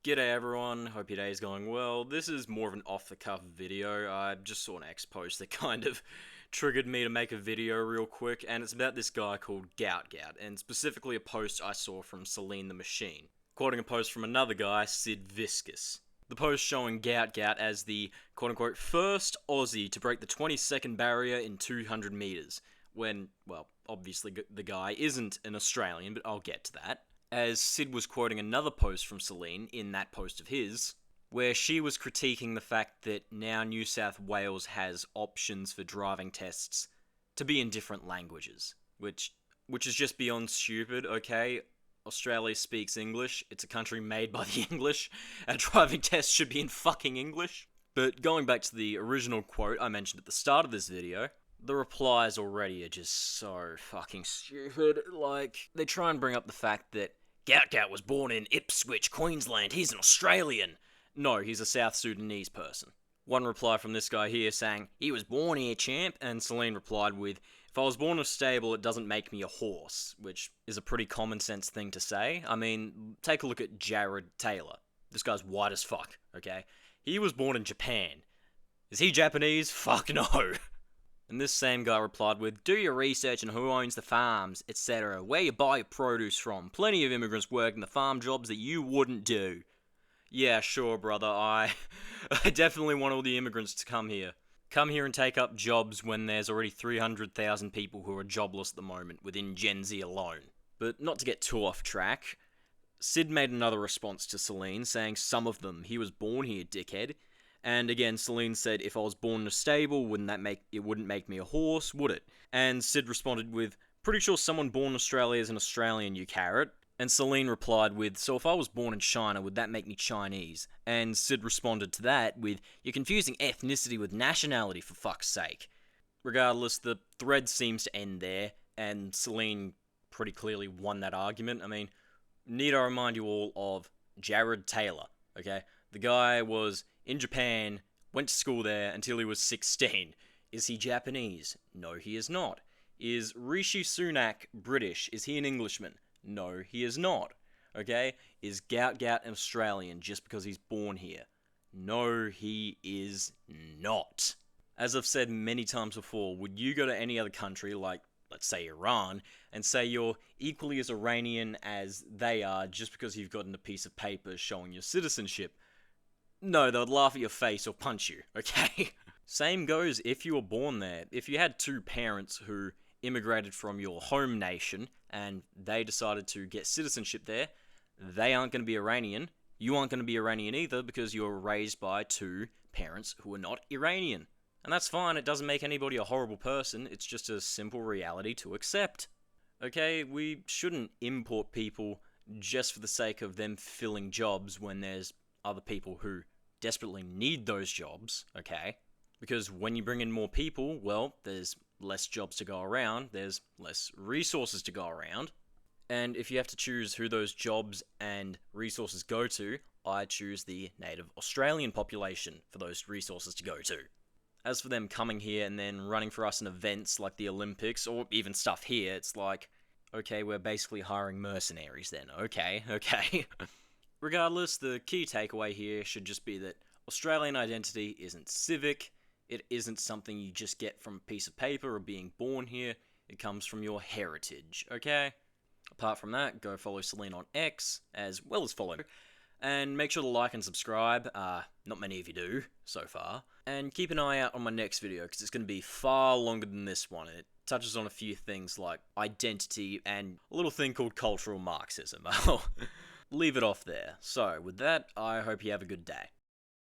G'day everyone, hope your day is going well. This is more of an off-the-cuff video. I just saw an X post that kind of triggered me to make a video real quick, and it's about this guy called Gout, and specifically a post I saw from Celine the Machine, quoting a post from another guy, Sid Viscus. The post showing Gout as the quote-unquote first Aussie to break the 20-second barrier in 200 meters, when, well, obviously the guy isn't an Australian, but I'll get to that. As Sid was quoting another post from Celine in that post of his, where she was critiquing the fact that now New South Wales has options for driving tests to be in different languages, which is just beyond stupid, okay? Australia speaks English, it's a country made by the English, and driving tests should be in fucking English. But going back to the original quote I mentioned at the start of this video, the replies already are just so fucking stupid. Like, they try and bring up the fact that Gout was born in Ipswich, Queensland, he's an Australian. No, he's a South Sudanese person. One reply from this guy here saying, he was born here, champ, and Celine replied with, if I was born in a stable, it doesn't make me a horse, which is a pretty common sense thing to say. I mean, take a look at Jared Taylor. This guy's white as fuck, okay? He was born in Japan. Is he Japanese? Fuck no. And this same guy replied with, do your research on who owns the farms, etc., where you buy your produce from. Plenty of immigrants work in the farm jobs that you wouldn't do. Yeah, sure, brother, I definitely want all the immigrants to come here. Come here and take up jobs when there's already 300,000 people who are jobless at the moment within Gen Z alone. But not to get too off track, Sid made another response to Celine saying some of them, he was born here, dickhead. And again, Celine said, if I was born in a stable, it wouldn't make me a horse, would it? And Sid responded with, pretty sure someone born in Australia is an Australian, you carrot. And Celine replied with, so if I was born in China, would that make me Chinese? And Sid responded to that with, you're confusing ethnicity with nationality, for fuck's sake. Regardless, the thread seems to end there, and Celine pretty clearly won that argument. I mean, need I remind you all of Jared Taylor, okay? The guy was in Japan, went to school there until he was 16. Is he Japanese? No, he is not. Is Rishi Sunak British? Is he an Englishman? No, he is not. Okay? Is Gout an Australian just because he's born here? No, he is not. As I've said many times before, would you go to any other country, like, let's say Iran, and say you're equally as Iranian as they are just because you've gotten a piece of paper showing your citizenship? No, they would laugh at your face or punch you, okay? Same goes if you were born there. If you had two parents who immigrated from your home nation and they decided to get citizenship there, they aren't going to be Iranian. You aren't going to be Iranian either because you were raised by two parents who are not Iranian. And that's fine, it doesn't make anybody a horrible person, it's just a simple reality to accept. Okay, we shouldn't import people just for the sake of them filling jobs when there's other people who desperately need those jobs, okay? Because when you bring in more people, well, there's less jobs to go around, there's less resources to go around, and if you have to choose who those jobs and resources go to, I choose the native Australian population for those resources to go to. As for them coming here and then running for us in events like the Olympics, or even stuff here, it's like, okay, we're basically hiring mercenaries then, okay. Regardless, the key takeaway here should just be that Australian identity isn't civic, it isn't something you just get from a piece of paper or being born here, it comes from your heritage, okay? Apart from that, go follow Celine on X, as well as follow, and make sure to like and subscribe, not many of you do, so far, and keep an eye out on my next video, because it's going to be far longer than this one. It touches on a few things like identity and a little thing called cultural Marxism. I'll leave it off there. So, with that, I hope you have a good day.